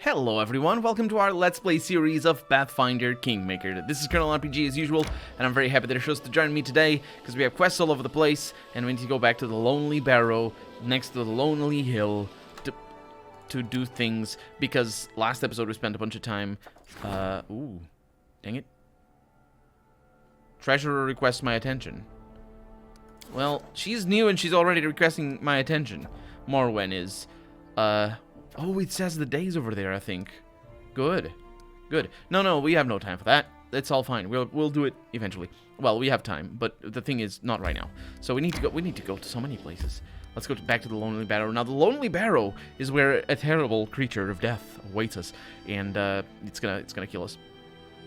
Hello everyone, welcome to our Let's Play series of Pathfinder Kingmaker. This is Colonel RPG as usual, and I'm very happy that you're supposed to join me today, because we have quests all over the place, and we need to go back to the Lonely Barrow, next to the Lonely Hill, to do things, because last episode we spent a bunch of time, ooh, dang it. Treasurer requests my attention. Well, she's new and she's already requesting my attention. Morwen is, oh, it says the days over there, I think. Good. Good. No, we have no time for that. It's all fine. We'll do it eventually. Well, we have time, but the thing is, not right now. So we need to go to so many places. Let's go back to the Lonely Barrow. Now, the Lonely Barrow is where a terrible creature of death awaits us, and it's gonna kill us.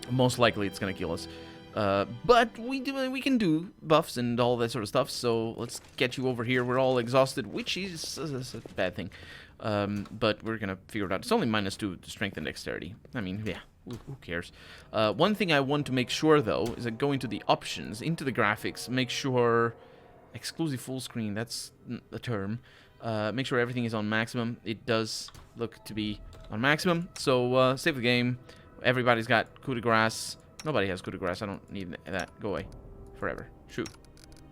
Most likely, it's gonna kill us. But we can do buffs and all that sort of stuff. So let's get you over here. We're all exhausted, which is a bad thing. But we're gonna figure it out. It's only -2 to strength and dexterity. I mean, yeah, who cares? One thing I want to make sure, though, is that go into the options, into the graphics, make sure... Exclusive full screen, that's the term. Make sure everything is on maximum. It does look to be on maximum. So, save the game. Everybody's got coup de grace. Nobody has coup de grace. I don't need that. Go away. Forever. Shoot.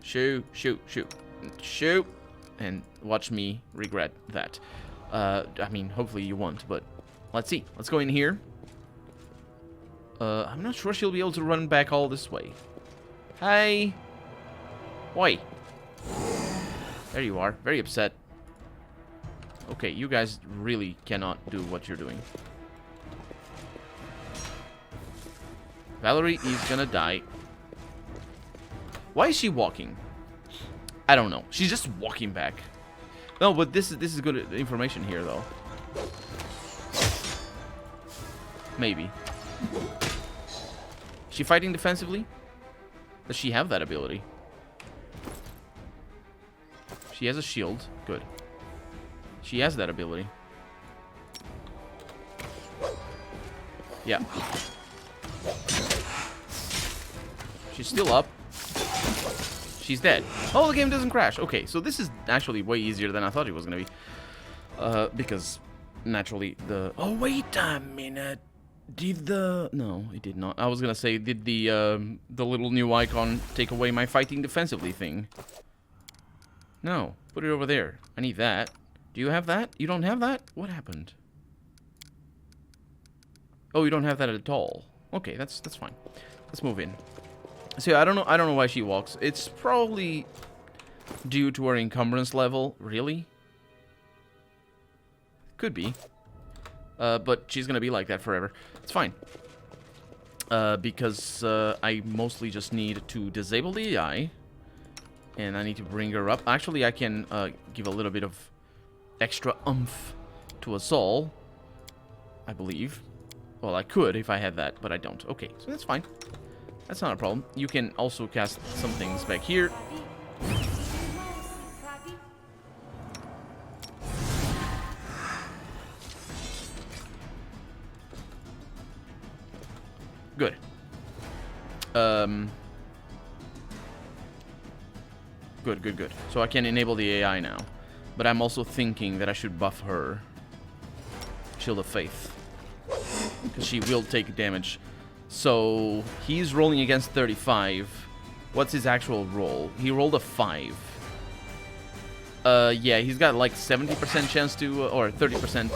Shoot, shoot, shoot. Shoot. And watch me regret that. I mean, hopefully you won't, but let's see. Let's go in here. I'm not sure she'll be able to run back all this way. Hey. Oi. There you are. Very upset. Okay, you guys really cannot do what you're doing. Valerie is gonna die. Why is she walking? I don't know. She's just walking back. No, but this is good information here, though. Maybe. Is she fighting defensively? Does she have that ability? She has a shield. Good. She has that ability. Yeah. She's still up. She's dead. Oh, the game doesn't crash. Okay, so this is actually way easier than I thought it was going to be. Because, naturally, the... Oh, wait a minute. Did the... No, it did not. I was going to say, did the little new icon take away my fighting defensively thing? No. Put it over there. I need that. Do you have that? You don't have that? What happened? Oh, you don't have that at all. Okay, that's fine. Let's move in. So yeah, I don't know why she walks. It's probably due to her encumbrance level. Really? Could be. But she's gonna be like that forever. It's fine. Because I mostly just need to disable the AI. And I need to bring her up. Actually, I can give a little bit of extra oomph to us all. I believe. Well, I could if I had that, but I don't. Okay, so that's fine. That's not a problem. You can also cast some things back here. Good. Good. So I can enable the AI now. But I'm also thinking that I should buff her. Shield of Faith. Because she will take damage. So, he's rolling against 35. What's his actual roll? He rolled a 5. Yeah, he's got like 70% chance to, or 30%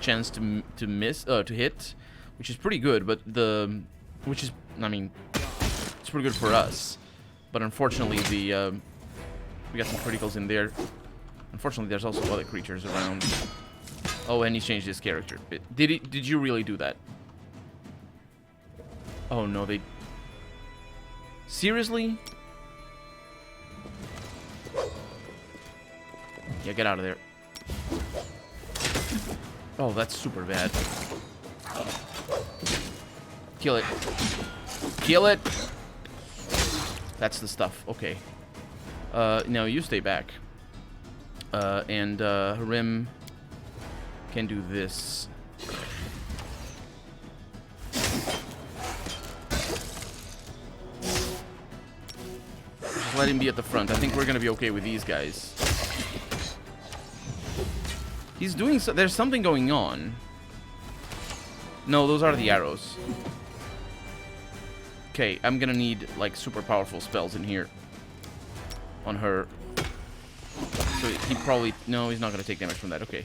chance to miss, to hit, which is pretty good, but which is, I mean, it's pretty good for us. But unfortunately, we got some criticals in there. Unfortunately, there's also other creatures around. Oh, and he changed his character. Did you really do that? Oh no, they... Seriously? Yeah, get out of there. Oh, that's super bad. Kill it. Kill it! That's the stuff. Okay. Now you stay back. And Harim can do this. Just let him be at the front. I think we're gonna be okay with these guys. He's doing so. There's something going on. No, those are the arrows. Okay, I'm gonna need, like, super powerful spells in here. On her. So he probably... No, he's not gonna take damage from that. Okay.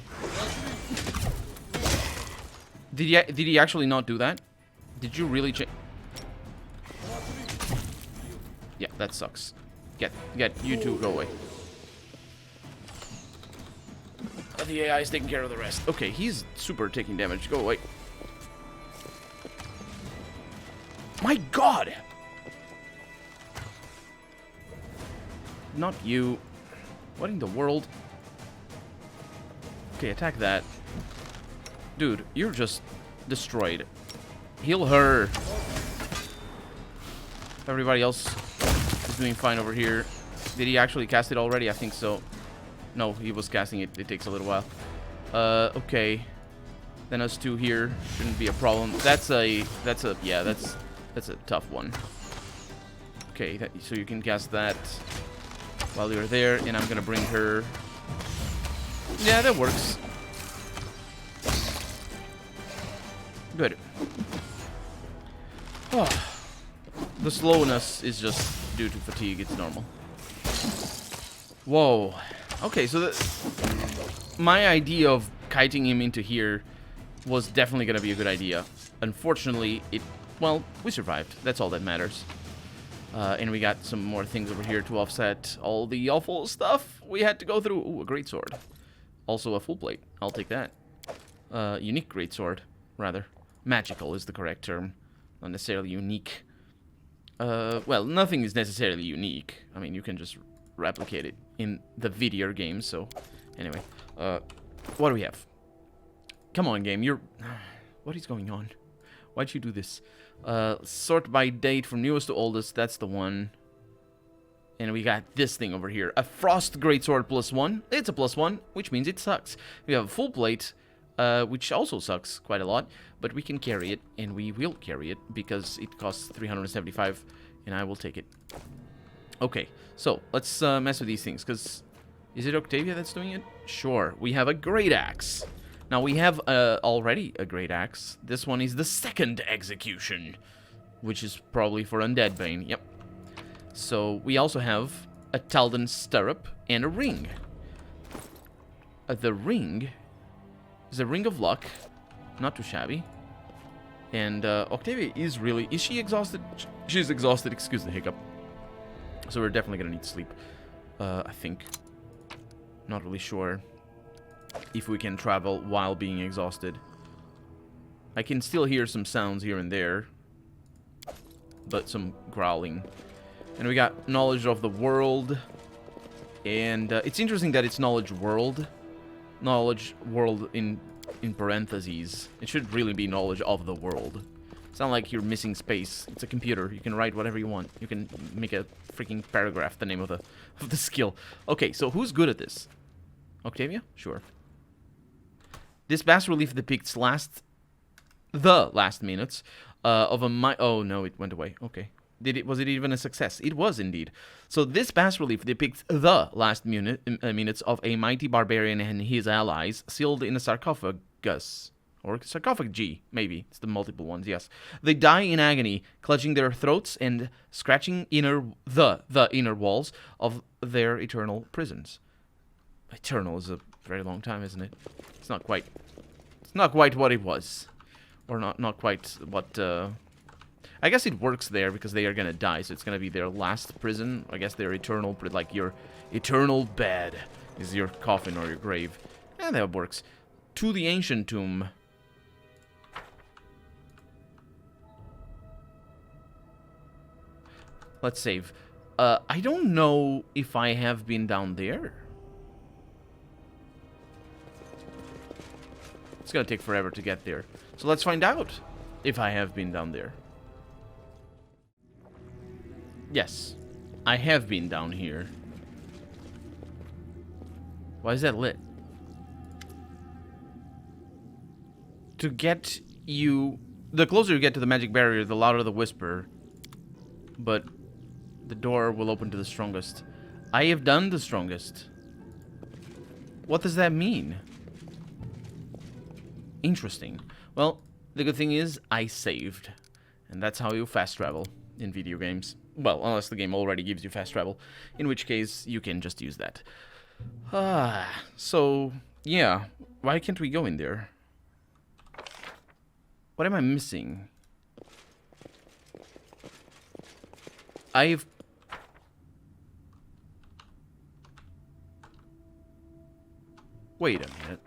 Did he actually not do that? Did you really change... Yeah, that sucks. Get you two, go away. The AI is taking care of the rest. Okay, he's super taking damage. Go away. My god! Not you. What in the world? Okay, attack that. Dude, you're just destroyed. Heal her. Everybody else is doing fine over here. Did he actually cast it already? I think so. No, he was casting it. It takes a little while. Okay. Then us two here shouldn't be a problem. That's a tough one. Okay, so you can cast that while you're there, and I'm gonna bring her. Yeah, that works. Good. Oh. The slowness is just due to fatigue. It's normal. Whoa. Okay, so my idea of kiting him into here was definitely going to be a good idea. Unfortunately, well, we survived. That's all that matters. And we got some more things over here to offset all the awful stuff we had to go through. Ooh, a greatsword. Also a full plate. I'll take that. Unique greatsword, rather. Magical is the correct term. Not necessarily unique. Well, nothing is necessarily unique. I mean, you can just replicate it in the video game, so... Anyway, what do we have? Come on, game, you're... What is going on? Why'd you do this? Sort by date from newest to oldest, that's the one. And we got this thing over here. A Frost Greatsword +1. It's a +1, which means it sucks. We have a full plate, which also sucks quite a lot. But we can carry it, and we will carry it, because it costs 375, and I will take it. Okay, so let's mess with these things, because... Is it Octavia that's doing it? Sure. We have a Great Axe. Now, we have already a Great Axe. This one is the second execution, which is probably for Undead Bane. Yep. So, we also have a Taldan Stirrup and a ring. The ring is a Ring of Luck. Not too shabby. And Octavia is really... Is she exhausted? She's exhausted. Excuse the hiccup. So, we're definitely going to need sleep. I think. Not really sure if we can travel while being exhausted. I can still hear some sounds here and there, but some growling. And we got knowledge of the world, and it's interesting that it's knowledge world in parentheses. It should really be knowledge of the world. It's not like you're missing space. It's a computer. You can write whatever you want. You can make a freaking paragraph the name of the skill. Okay, so who's good at this? Octavia? Sure. This bas-relief depicts the last minutes of a oh no, it went away. Okay. Was it even a success? It was indeed. So this bas-relief depicts the last minutes of a mighty barbarian and his allies sealed in a sarcophagus. Or sarcophagi, maybe. It's the multiple ones, yes. They die in agony, clutching their throats and scratching the inner walls of their eternal prisons. Eternal is a very long time, isn't it? It's not quite what it was. Or not quite what... I guess it works there because they are gonna die, so it's gonna be their last prison. I guess their eternal... Like, your eternal bed is your coffin or your grave. And that works. To the ancient tomb... Let's save. I don't know if I have been down there. It's gonna take forever to get there. So let's find out if I have been down there. Yes, I have been down here. Why is that lit? To get you... The closer you get to the magic barrier, the louder the whisper. But... the door will open to the strongest. I have done the strongest. What does that mean? Interesting. Well, The good thing is, I saved. And that's how you fast travel in video games. Well, unless the game already gives you fast travel. In which case, you can just use that. So, yeah. Why can't we go in there? What am I missing? Wait a minute.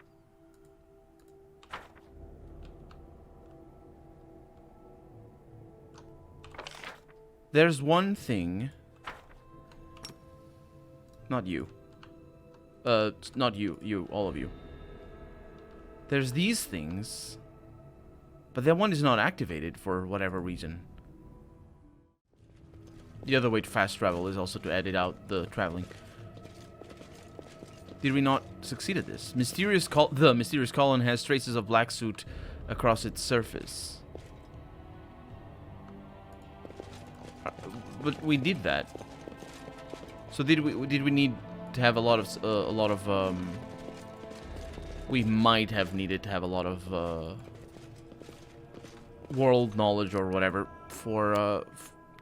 There's one thing. Not you. Not you, all of you. There's these things. But that one is not activated for whatever reason. The other way to fast travel is also to edit out the traveling. Did we not succeed at this? The mysterious column has traces of black soot across its surface. But we did that. So did we need to have a lot of we might have needed to have a lot of world knowledge or whatever for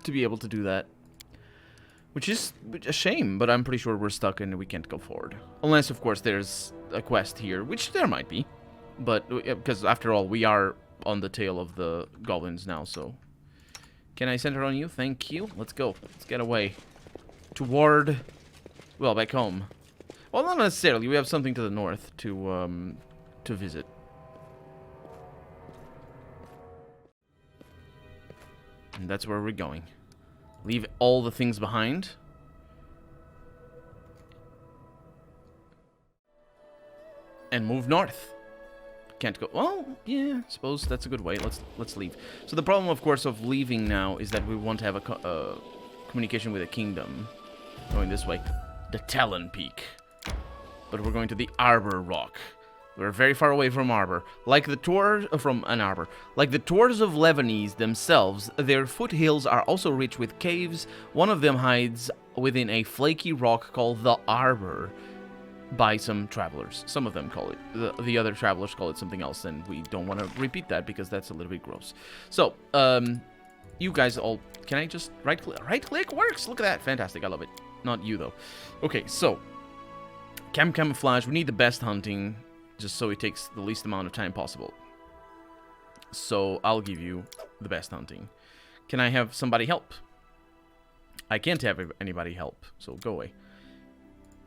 to be able to do that. Which is a shame, but I'm pretty sure we're stuck and we can't go forward. Unless, of course, there's a quest here, which there might be. But, because after all, we are on the tail of the goblins now, so... Can I send her on you? Thank you. Let's go. Let's get away. Toward... Well, back home. Well, not necessarily. We have something to the north to visit. And that's where we're going. Leave all the things behind. And move north. Can't go... Well, yeah, I suppose that's a good way. Let's leave. So the problem, of course, of leaving now is that we want to have a communication with the kingdom. Going this way. The Talon Peak. But we're going to the Arbor Rock. We're very far away from Arbor. Like the tours from an arbor. Like the tours of Lebanese themselves, their foothills are also rich with caves. One of them hides within a flaky rock called the Arbor by some travelers. Some of them call it. The other travelers call it something else, and we don't want to repeat that because that's a little bit gross. So, you guys all... Can I just right-click? Right-click works! Look at that. Fantastic. I love it. Not you, though. Okay, so... Camouflage. We need the best hunting... just so it takes the least amount of time possible. So, I'll give you the best hunting. Can I have somebody help? I can't have anybody help, so go away.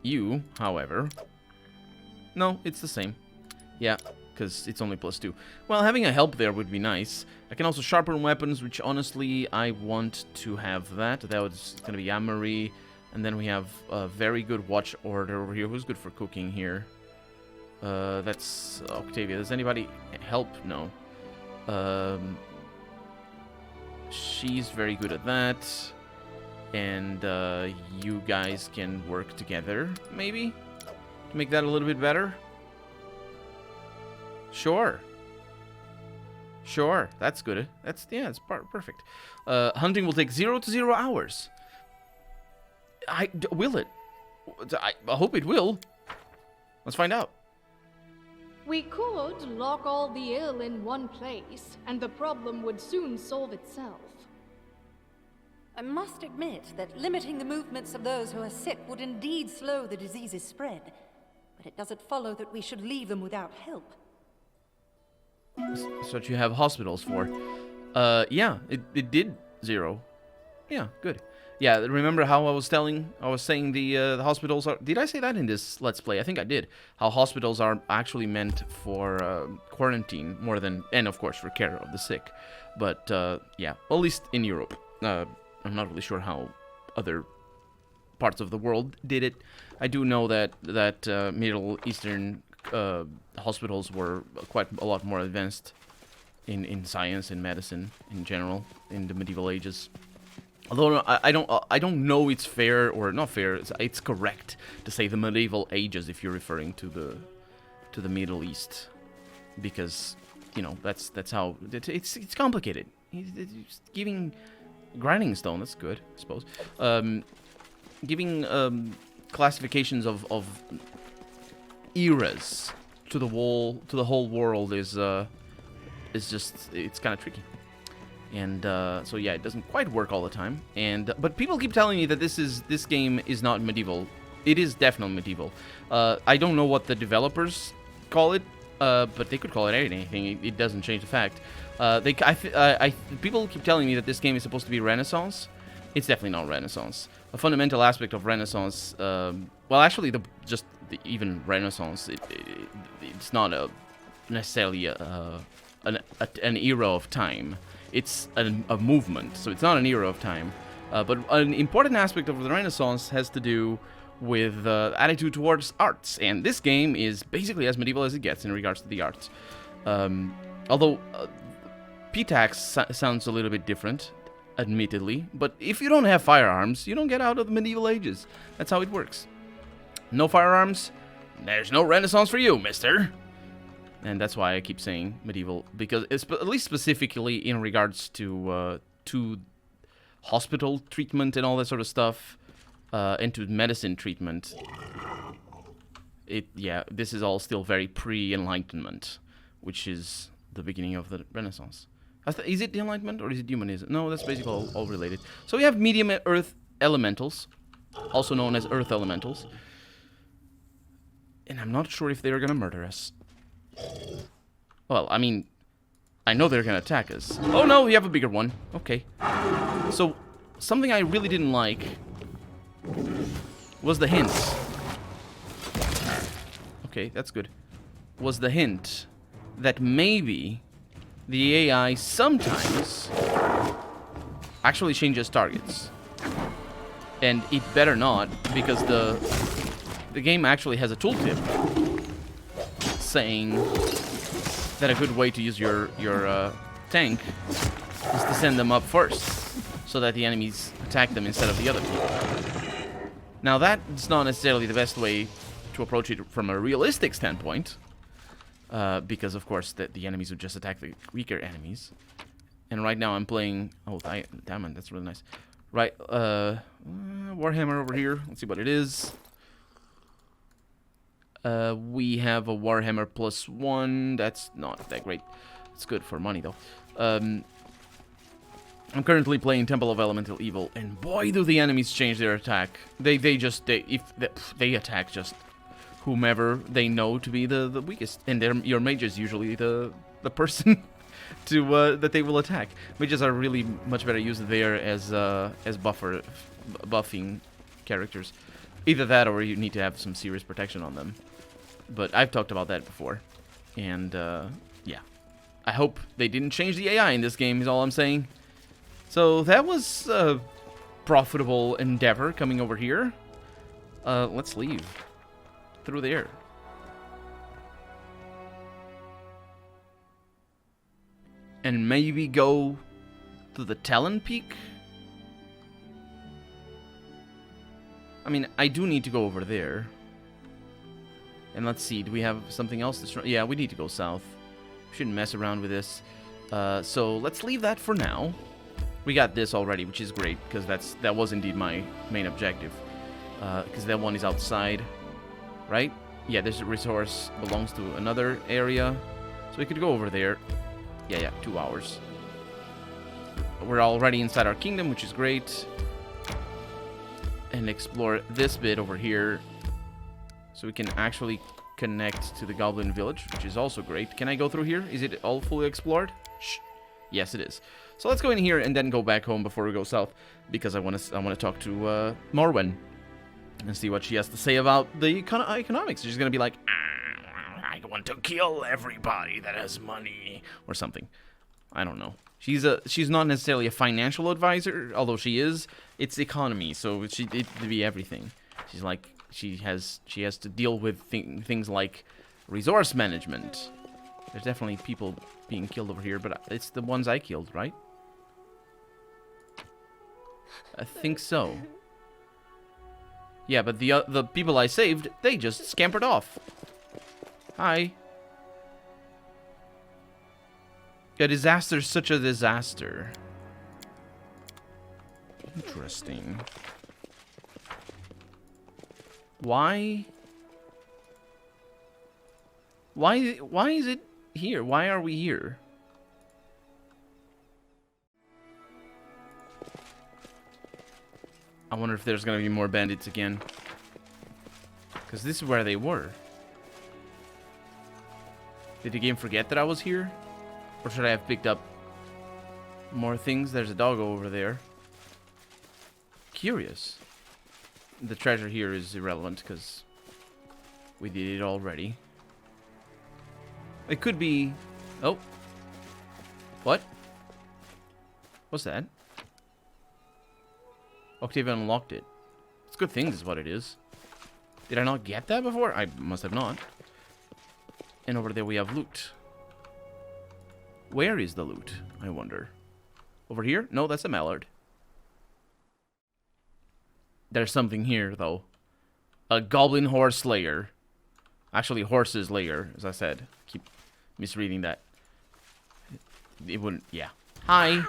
You, however... No, it's the same. Yeah, because it's only +2. Well, having a help there would be nice. I can also sharpen weapons, which honestly, I want to have that. That was going to be Amory. And then we have a very good watch order over here. Who's good for cooking here? That's Octavia. Does anybody help? No. She's very good at that. And you guys can work together, maybe? To make that a little bit better? Sure. Sure, that's good. Yeah, it's perfect. Hunting will take 0 to 0 hours. Will it? I hope it will. Let's find out. We could lock all the ill in one place, and the problem would soon solve itself. I must admit that limiting the movements of those who are sick would indeed slow the disease's spread, but it doesn't follow that we should leave them without help. That's what you have hospitals for. Yeah, it did 0. Yeah, good. Yeah, remember how I was saying the hospitals are... Did I say that in this Let's Play? I think I did. How hospitals are actually meant for quarantine more than... And, of course, for care of the sick. But, yeah, well, at least in Europe. I'm not really sure how other parts of the world did it. I do know that Middle Eastern hospitals were quite a lot more advanced in science and medicine in general in the medieval ages. Although I don't know it's fair or not fair. It's correct to say the medieval ages if you're referring to the Middle East, because you know that's how it's complicated. It's giving grinding stone. That's good, I suppose. Giving classifications of eras to the whole world is it's kind of tricky. And so yeah, it doesn't quite work all the time. And but people keep telling me that this game is not medieval. It is definitely medieval. I don't know what the developers call it, but they could call it anything. It doesn't change the fact. People keep telling me that this game is supposed to be Renaissance. It's definitely not Renaissance. A fundamental aspect of Renaissance, well, actually, even Renaissance, it's not necessarily an era of time. It's a movement, so it's not an era of time. But an important aspect of the Renaissance has to do with attitude towards arts, and this game is basically as medieval as it gets in regards to the arts. Although PTAX sounds a little bit different, admittedly, but if you don't have firearms, you don't get out of the medieval ages. That's how it works. No firearms, there's no Renaissance for you, mister. And that's why I keep saying medieval, because it's at least specifically in regards to hospital treatment and all that sort of stuff, and to medicine treatment. This is all still very pre-Enlightenment, which is the beginning of the Renaissance. Is it the Enlightenment or is it humanism? No, that's basically all related. So we have medium earth elementals, also known as earth elementals. And I'm not sure if they're gonna murder us. Well, I mean, I know they're gonna attack us. Oh no, we have a bigger one. Okay. So, something I really didn't like was the hints. Okay, that's good. Was the hint that maybe the AI sometimes actually changes targets. And it better not, because the game actually has a tooltip saying that a good way to use your tank is to send them up first, so that the enemies attack them instead of the other people. Now that's not necessarily the best way to approach it from a realistic standpoint, because of course the enemies would just attack the weaker enemies. And right now I'm playing... Oh, diamond, that's really nice. Right, Warhammer over here. Let's see what it is. We have a Warhammer +1. That's not that great. It's good for money, though. I'm currently playing Temple of Elemental Evil, and boy, do the enemies change their attack. They attack just whomever they know to be the weakest, and your mage is usually the person that they will attack. Mages are really much better used there as buffing characters. Either that, or you need to have some serious protection on them. But I've talked about that before, and yeah, I hope they didn't change the AI in this game. Is all I'm saying. So that was a profitable endeavor coming over here. Let's leave through there. And maybe go to the Talon Peak? I mean, I do need to go over there. And let's see, do we have something else to... Yeah, we need to go south. We shouldn't mess around with this. So let's leave that for now. We got this already, which is great, because that was indeed my main objective. Because that one is outside, right? Yeah, this resource belongs to another area. So we could go over there. Yeah, 2 hours. We're already inside our kingdom, which is great. And explore this bit over here. So we can actually connect to the Goblin Village, which is also great. Can I go through here? Is it all fully explored? Shh. Yes, it is. So let's go in here and then go back home before we go south, because I want to talk to Morwen and see what she has to say about the economics. She's gonna be like, I want to kill everybody that has money or something. I don't know. She's not necessarily a financial advisor, although she is. It's economy, so it could be everything. She's like she has to deal with things like resource management. There's definitely people being killed over here, but it's the ones I killed, right? I think so. Yeah, but the people I saved, they just scampered off. Hi. A disaster's such a disaster. Interesting. Why is it here? Why are we here? I wonder if there's gonna be more bandits again. Because this is where they were. Did the game forget that I was here? Or should I have picked up more things? There's a doggo over there. Curious. The treasure here is irrelevant because we did it already. It could be... Oh. What? What's that? Octavia unlocked it. It's good things is what it is. Did I not get that before? I must have not. And over there we have loot. Where is the loot, I wonder? Over here? No, that's a mallard. There's something here, though. A goblin horse lair. Actually, horse's lair, as I said. Keep misreading that. It wouldn't... Yeah. Hi.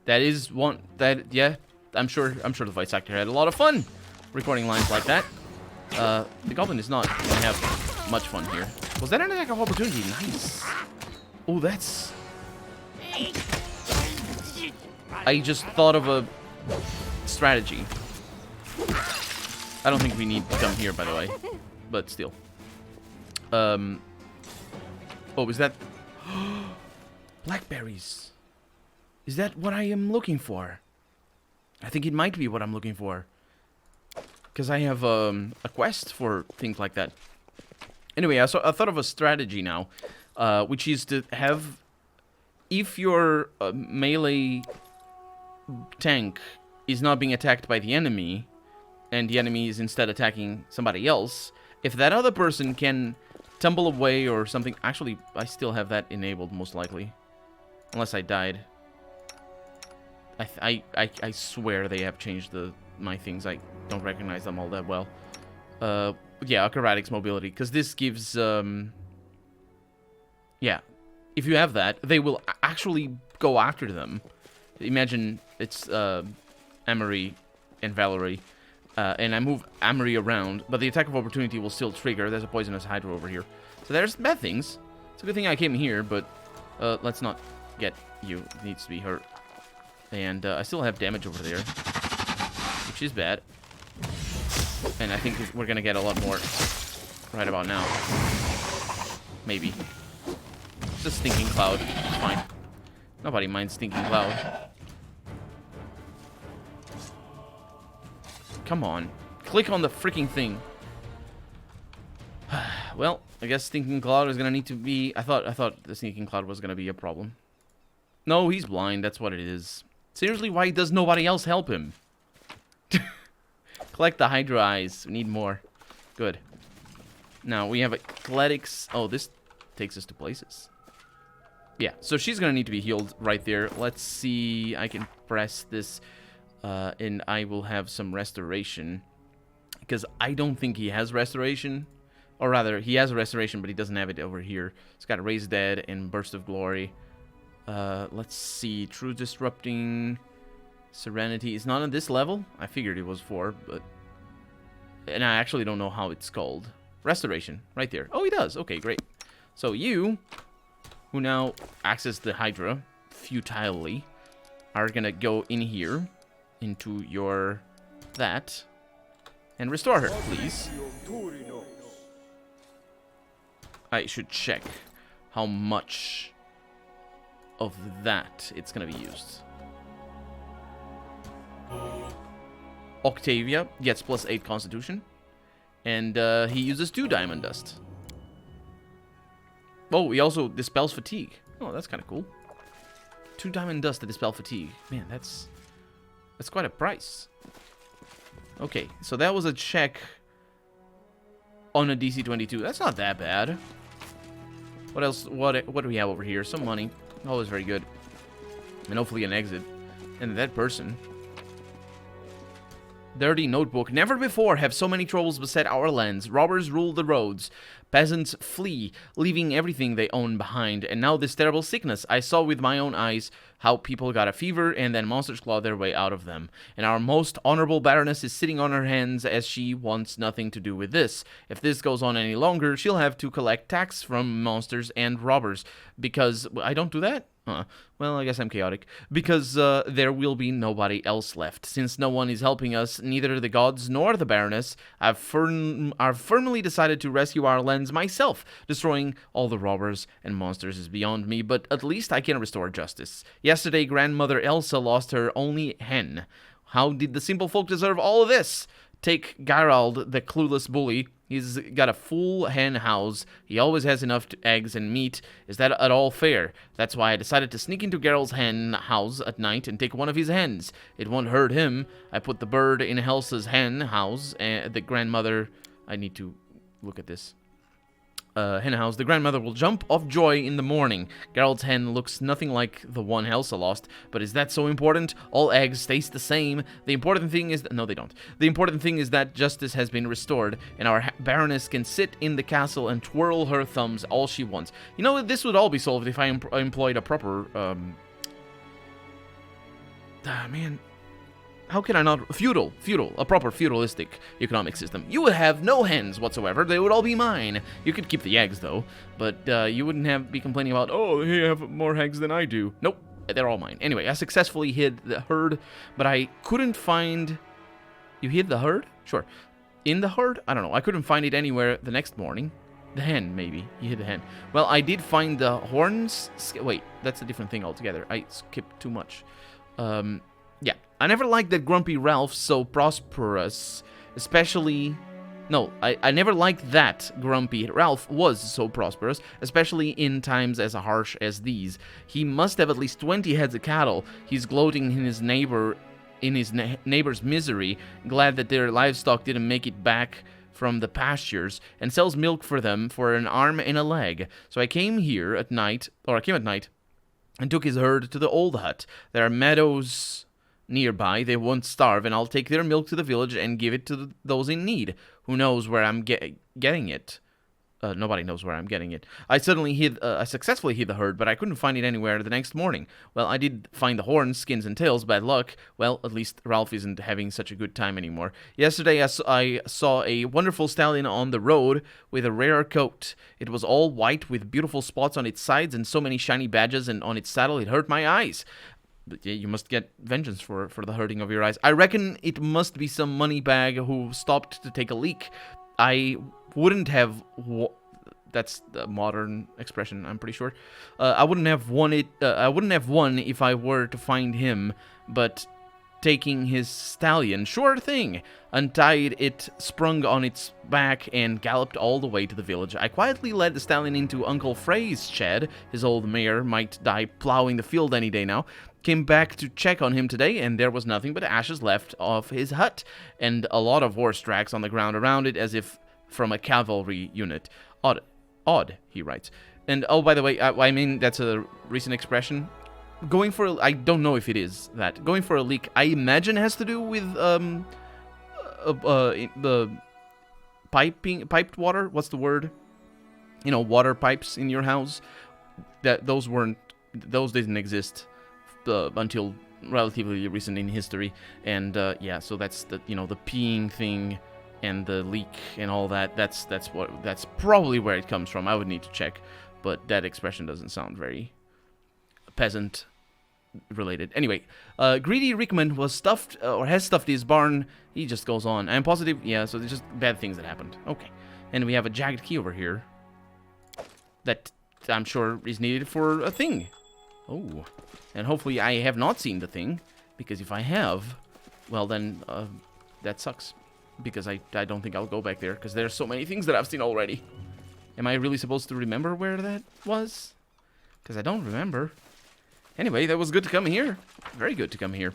That is one... That... Yeah. I'm sure the voice actor had a lot of fun recording lines like that. The goblin is not going to have much fun here. Was that an attack of opportunity? Nice. Oh, that's... I just thought of a strategy. I don't think we need to come here, by the way. But still. Oh, is that... Blackberries. Is that what I am looking for? I think it might be what I'm looking for. Because I have a quest for things like that. Anyway, I thought of a strategy now. Which is to have... If your melee tank is not being attacked by the enemy, and the enemy is instead attacking somebody else, if that other person can tumble away or something... Actually, I still have that enabled, most likely. Unless I died. I swear they have changed my things. I don't recognize them all that well. Yeah, acrobatics mobility, because this gives... Yeah, if you have that, they will actually go after them. Imagine it's Emery and Valerie, and I move Emery around, but the attack of opportunity will still trigger. There's a poisonous hydra over here. So there's bad things. It's a good thing I came here, but let's not get you. It needs to be hurt. And I still have damage over there, which is bad. And I think we're going to get a lot more right about now. Maybe. It's a stinking cloud. It's fine. Nobody minds stinking cloud. Come on. Click on the freaking thing. Well, I guess stinking cloud is going to need to be... I thought the stinking cloud was going to be a problem. No, he's blind. That's what it is. Seriously, why does nobody else help him? Collect the Hydra eyes. We need more. Good. Now, we have athletics. Oh, this takes us to places. Yeah, so she's going to need to be healed right there. Let's see. I can press this, and I will have some restoration. Because I don't think he has restoration. Or rather, he has a restoration, but he doesn't have it over here. It's got Raise Dead and Burst of Glory. Let's see. True Disrupting... Serenity is not on this level. I figured it was 4, but... And I actually don't know how it's called. Restoration, right there. Oh, he does. Okay, great. So you, who now access the Hydra futilely, are gonna go in here, into your... that, and restore her, please. I should check how much of that it's gonna be used. Octavia gets +8 Constitution, and he uses 2 Diamond Dust. Oh, he also dispels fatigue. Oh, that's kind of cool. 2 Diamond Dust to dispel fatigue. Man, that's quite a price. Okay, so that was a check on a DC 22. That's not that bad. What else? What do we have over here? Some money. Always very good. And hopefully an exit. And that person... Dirty Notebook. Never before have so many troubles beset our lands. Robbers rule the roads. Peasants flee, leaving everything they own behind. And now this terrible sickness. I saw with my own eyes how people got a fever and then monsters clawed their way out of them. And our most honorable Baroness is sitting on her hands as she wants nothing to do with this. If this goes on any longer, she'll have to collect tax from monsters and robbers. Because I don't do that? Well, I guess I'm chaotic. Because there will be nobody else left. Since no one is helping us, neither the gods nor the Baroness, I've firmly decided to rescue our lands myself. Destroying all the robbers and monsters is beyond me, but at least I can restore justice. Yesterday, Grandmother Elsa lost her only hen. How did the simple folk deserve all of this? Take Gerald, the clueless bully. He's got a full hen house. He always has enough eggs and meat. Is that at all fair? That's why I decided to sneak into Gerald's hen house at night and take one of his hens. It won't hurt him. I put the bird in Elsa's hen house, and the grandmother... I need to look at this. Hen house. The grandmother will jump of joy in the morning. Gerald's hen looks nothing like the one Elsa lost, but is that so important? All eggs taste the same. The important thing is... No, they don't. The important thing is that justice has been restored, and our Baroness can sit in the castle and twirl her thumbs all she wants. You know, this would all be solved if I employed a proper... man... How can I not... Feudal. A proper feudalistic economic system. You would have no hens whatsoever. They would all be mine. You could keep the eggs, though. But you wouldn't be complaining about, oh, they have more eggs than I do. Nope. They're all mine. Anyway, I successfully hid the herd, but I couldn't find... You hid the herd? Sure. In the herd? I don't know. I couldn't find it anywhere the next morning. The hen, maybe. You hid the hen. Well, I did find the horns... Wait, that's a different thing altogether. I skipped too much. Yeah, I never liked that grumpy Ralph so prosperous, especially... No, I never liked that grumpy Ralph was so prosperous, especially in times as harsh as these. He must have at least 20 heads of cattle. He's gloating in his neighbor's misery, glad that their livestock didn't make it back from the pastures, and sells milk for them for an arm and a leg. So I came at night, and took his herd to the old hut. There are meadows nearby. They won't starve, and I'll take their milk to the village and give it to those in need. Who knows where I'm getting it? Nobody knows where I'm getting it. I successfully hid the herd, but I couldn't find it anywhere the next morning. Well, I did find the horns, skins, and tails. Bad luck. Well, at least Ralph isn't having such a good time anymore. Yesterday, I saw a wonderful stallion on the road with a rare coat. It was all white with beautiful spots on its sides and so many shiny badges, and on its saddle it hurt my eyes. But yeah, you must get vengeance for the hurting of your eyes. I reckon it must be some moneybag who stopped to take a leak. I wouldn't have... That's the modern expression, I'm pretty sure. I wouldn't have won if I were to find him, but taking his stallion, sure thing. Untied it, sprung on its back, and galloped all the way to the village. I quietly led the stallion into Uncle Frey's shed. His old mare might die plowing the field any day now. Came back to check on him today, and there was nothing but ashes left of his hut, and a lot of horse tracks on the ground around it, as if from a cavalry unit. Odd, he writes. And, oh, by the way, I mean, that's a recent expression. Going for I don't know if it is that. Going for a leak, I imagine has to do with, the piped water. What's the word? You know, water pipes in your house. Those didn't exist until relatively recent in history, and yeah, so that's the peeing thing and the leak and all that. That's probably where it comes from. I would need to check, but that expression doesn't sound very peasant related. Anyway, greedy Rickman was stuffed or has stuffed his barn. He just goes on. I'm positive, yeah. So there's just bad things that happened. Okay, and we have a jagged key over here that I'm sure is needed for a thing. Oh, and hopefully I have not seen the thing, because if I have, well then, that sucks. Because I don't think I'll go back there, because there's so many things that I've seen already. Am I really supposed to remember where that was? Because I don't remember. Anyway, that was good to come here. Very good to come here.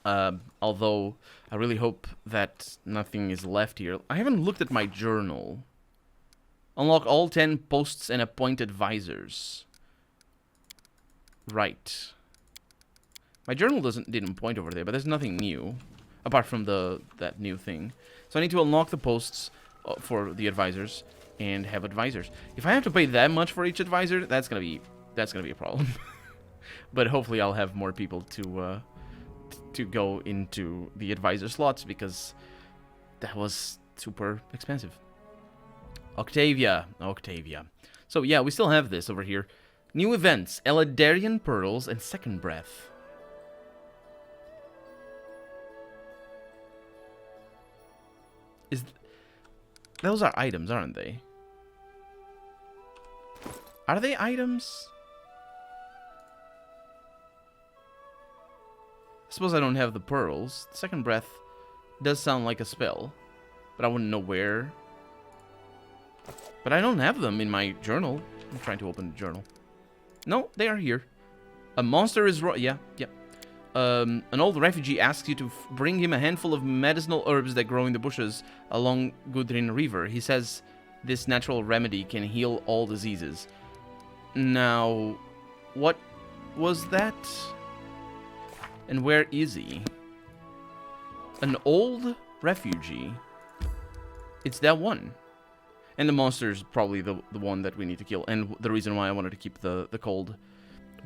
Although, I really hope that nothing is left here. I haven't looked at my journal. Unlock all 10 posts and appoint advisors. Right. My journal didn't point over there, but there's nothing new apart from that new thing. So I need to unlock the posts for the advisors and have advisors. If I have to pay that much for each advisor, that's gonna be a problem. But hopefully I'll have more people to go into the advisor slots, because that was super expensive. Octavia. So yeah, we still have this over here. New events, Elidarian Pearls and Second Breath. Those are items, aren't they? Are they items? I suppose I don't have the pearls. Second Breath does sound like a spell, but I wouldn't know where. But I don't have them in my journal. I'm trying to open the journal. No, they are here. A monster is... Yeah. An old refugee asks you to bring him a handful of medicinal herbs that grow in the bushes along Gudrun River. He says this natural remedy can heal all diseases. Now, what was that? And where is he? An old refugee. It's that one. And the monster is probably the one that we need to kill. And the reason why I wanted to keep the cold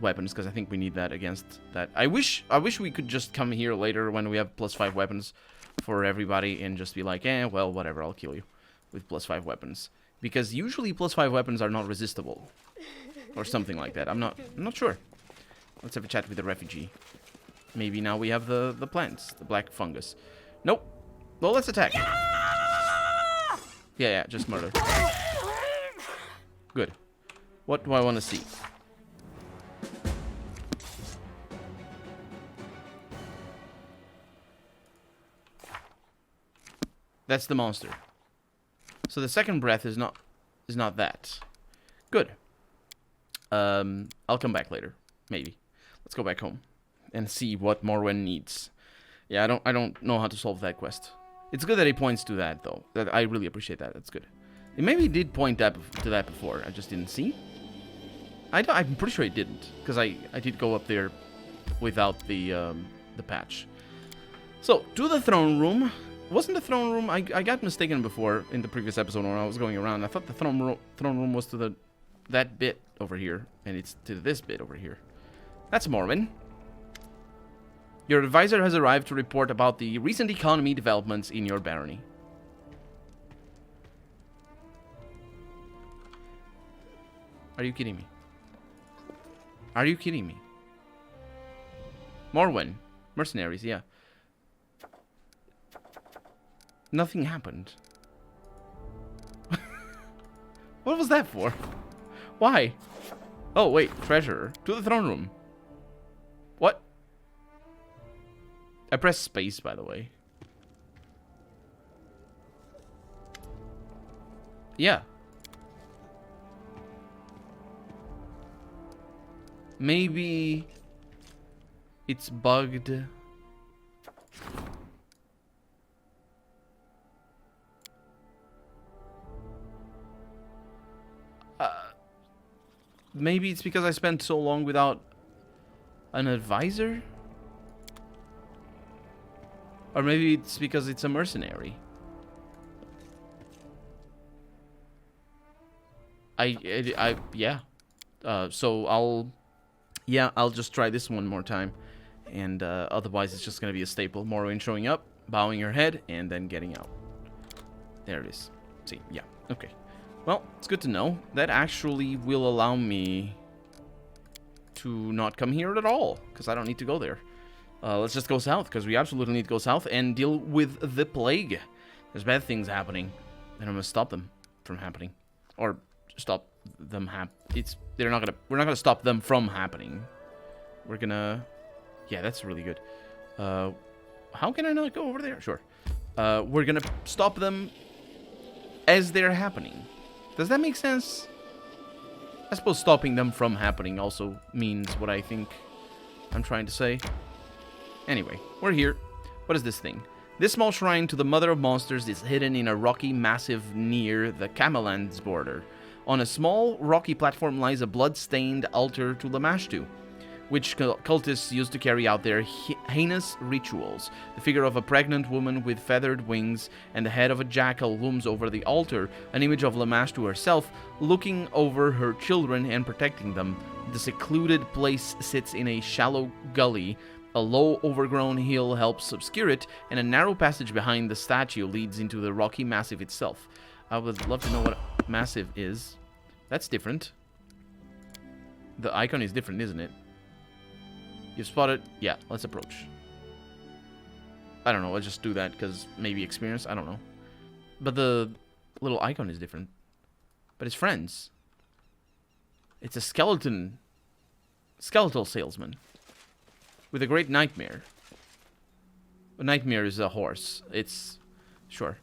weapons, because I think we need that against that. I wish we could just come here later when we have +5 weapons for everybody and just be like, well, whatever, I'll kill you with +5 weapons. Because usually +5 weapons are not resistible. Or something like that. I'm not sure. Let's have a chat with the refugee. Maybe now we have the plants, the black fungus. Nope. Well, let's attack. Yeah, just murder. Good. What do I want to see? That's the monster. So the second breath is not that. Good. I'll come back later. Maybe. Let's go back home and see what Morwen needs. Yeah, I don't know how to solve that quest. It's good that he points to that, though. That I really appreciate that. That's good. He maybe did point to that before. I just didn't see. I'm pretty sure he didn't, because I did go up there without the patch. So to the throne room. Wasn't the throne room? I got mistaken before in the previous episode when I was going around. I thought the throne room was to that bit over here, and it's to this bit over here. That's Morwen. Your advisor has arrived to report about the recent economy developments in your barony. Are you kidding me? Are you kidding me? Morwen. Mercenaries, yeah. Nothing happened. What was that for? Why? Oh, wait. Treasure. To the throne room. What? I pressed space, by the way. Yeah. Maybe it's bugged. Maybe it's because I spent so long without an advisor? Or maybe it's because it's a mercenary. Yeah. So I'll just try this one more time. And otherwise it's just going to be a staple. Morwen showing up, bowing her head, and then getting out. There it is. See, yeah, okay. Well, it's good to know. That actually will allow me to not come here at all, because I don't need to go there. Let's just go south, because we absolutely need to go south and deal with the plague. There's bad things happening, and I'm gonna stop them from happening, or stop them we're not gonna stop them from happening. We're gonna, yeah, that's really good. How can I not go over there? Sure. We're gonna stop them as they're happening. Does that make sense? I suppose stopping them from happening also means what I think I'm trying to say. Anyway, we're here. What is this thing? This small shrine to the Mother of Monsters is hidden in a rocky massif near the Cameland's border. On a small rocky platform lies a blood-stained altar to Lamashtu, which cultists used to carry out their heinous rituals. The figure of a pregnant woman with feathered wings and the head of a jackal looms over the altar, an image of Lamashtu herself, looking over her children and protecting them. The secluded place sits in a shallow gully. A low, overgrown hill helps obscure it, and a narrow passage behind the statue leads into the rocky massif itself. I would love to know what massive is. That's different. The icon is different, isn't it? You've spotted... Yeah, let's approach. I don't know, let's just do that, because maybe experience, I don't know. But the little icon is different. But it's friends. It's a skeletal salesman. With a great nightmare. A nightmare is a horse. It's... Sure.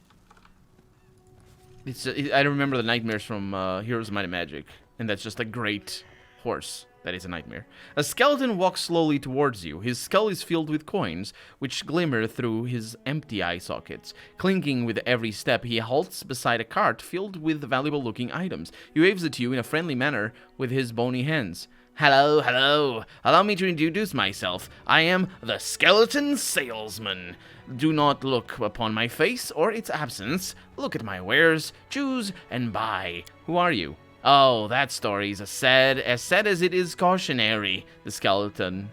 I remember the nightmares from Heroes of Might and Magic. And that's just a great horse. That is a nightmare. A skeleton walks slowly towards you. His skull is filled with coins, which glimmer through his empty eye sockets. Clinking with every step, he halts beside a cart filled with valuable-looking items. He waves at you in a friendly manner with his bony hands. Hello, hello. Allow me to introduce myself. I am the Skeleton Salesman. Do not look upon my face or its absence. Look at my wares, choose, and buy. Who are you? Oh, that story's as sad as it is cautionary. The skeleton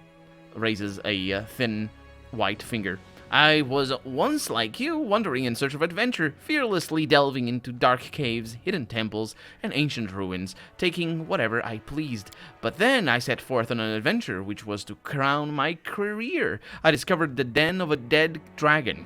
raises a thin white finger. I was once like you, wandering in search of adventure, fearlessly delving into dark caves, hidden temples, and ancient ruins, taking whatever I pleased. But then I set forth on an adventure which was to crown my career. I discovered the den of a dead dragon.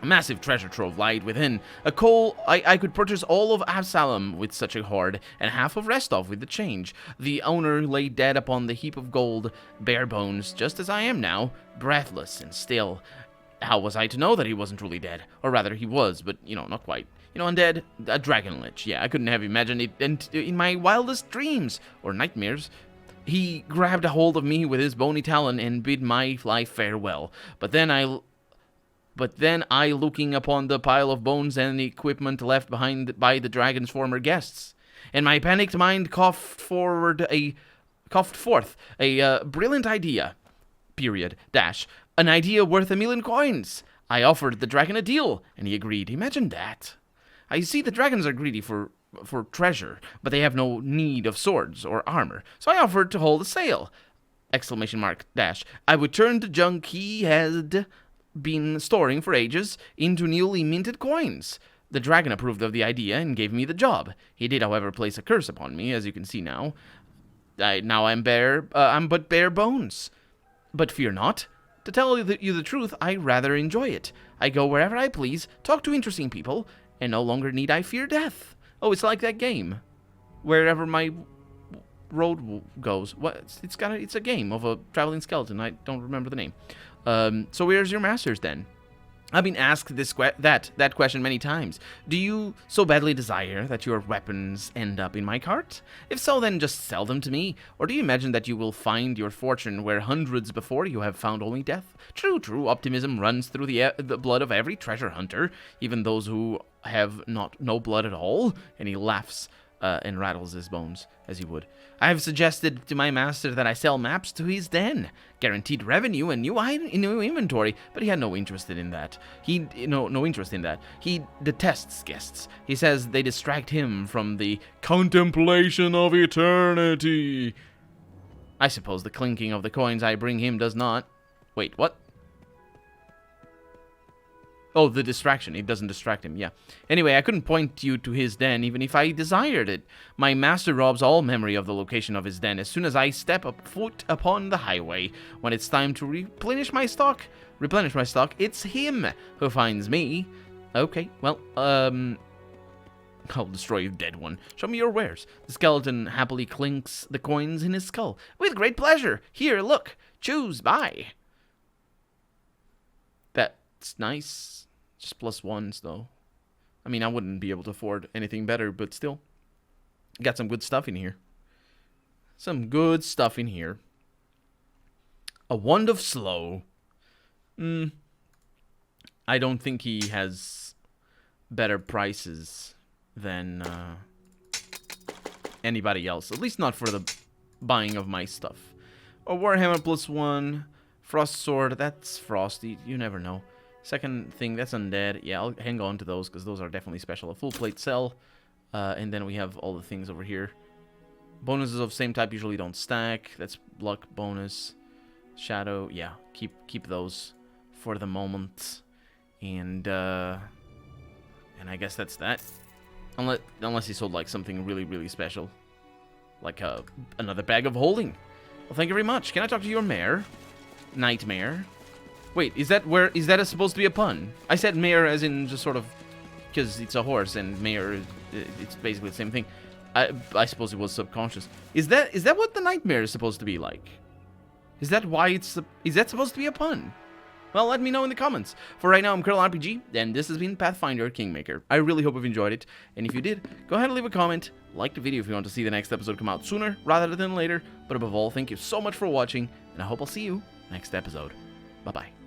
A massive treasure trove lied within. I could purchase all of Absalom with such a hoard, and half of Restov with the change. The owner lay dead upon the heap of gold, bare bones, just as I am now, breathless and still. How was I to know that he wasn't truly dead? Or rather, he was, but, not quite. Undead, a dragon lich. Yeah, I couldn't have imagined it in my wildest dreams, or nightmares. He grabbed a hold of me with his bony talon and bid my life farewell. But then I, looking upon the pile of bones and the equipment left behind by the dragon's former guests, and my panicked mind coughed forth a brilliant idea. Period. Dash. An idea worth 1,000,000 coins. I offered the dragon a deal, and he agreed. Imagine that. I see the dragons are greedy for treasure, but they have no need of swords or armor, so I offered to hold a sale. Exclamation mark. Dash. I would turn the junk he had been storing for ages into newly minted coins. The dragon approved of the idea and gave me the job. He did, however, place a curse upon me, as you can see now. I'm but bare bones. But fear not. To tell you the truth, I rather enjoy it. I go wherever I please, talk to interesting people, and no longer need I fear death. Oh, it's like that game. Wherever my road goes. What? It's a game of a traveling skeleton. I don't remember the name. So where's your masters then? I've been asked that question many times. Do you so badly desire that your weapons end up in my cart? If so, then just sell them to me. Or do you imagine that you will find your fortune where hundreds before you have found only death? True, optimism runs through the blood of every treasure hunter, even those who have no blood at all. And he laughs and rattles his bones, as he would. I have suggested to my master that I sell maps to his den. Guaranteed revenue and new inventory, but he had no interest in that. No interest in that. He detests guests. He says they distract him from the contemplation of eternity. I suppose the clinking of the coins I bring him does not. Wait, what? Oh, the distraction. It doesn't distract him, yeah. Anyway, I couldn't point you to his den even if I desired it. My master robs all memory of the location of his den as soon as I step foot upon the highway. When it's time to replenish my stock, it's him who finds me. Okay, well, I'll destroy you, dead one. Show me your wares. The skeleton happily clinks the coins in his skull. With great pleasure. Here, look. Choose, buy. That's nice. Just +1s, though. I mean, I wouldn't be able to afford anything better, but still. Got some good stuff in here. A Wand of Slow. I don't think he has better prices than anybody else. At least not for the buying of my stuff. A Warhammer +1. Frost Sword. That's frosty. You never know. Second thing, that's undead. Yeah, I'll hang on to those because those are definitely special. A full plate cell. And then we have all the things over here. Bonuses of same type usually don't stack. That's luck bonus. Shadow. Yeah, keep those for the moment. And I guess that's that. Unless he sold like something really, really special. like another bag of holding. Well, thank you very much. Can I talk to your mare? Nightmare. Wait, is that supposed to be a pun? I said mare as in just sort of, because it's a horse and mare, it's basically the same thing. I suppose it was subconscious. Is that what the nightmare is supposed to be like? Is that supposed to be a pun? Well, let me know in the comments. For right now, I'm Curl RPG, and this has been Pathfinder Kingmaker. I really hope you've enjoyed it, and if you did, go ahead and leave a comment, like the video if you want to see the next episode come out sooner rather than later, but above all, thank you so much for watching, and I hope I'll see you next episode. Bye-bye.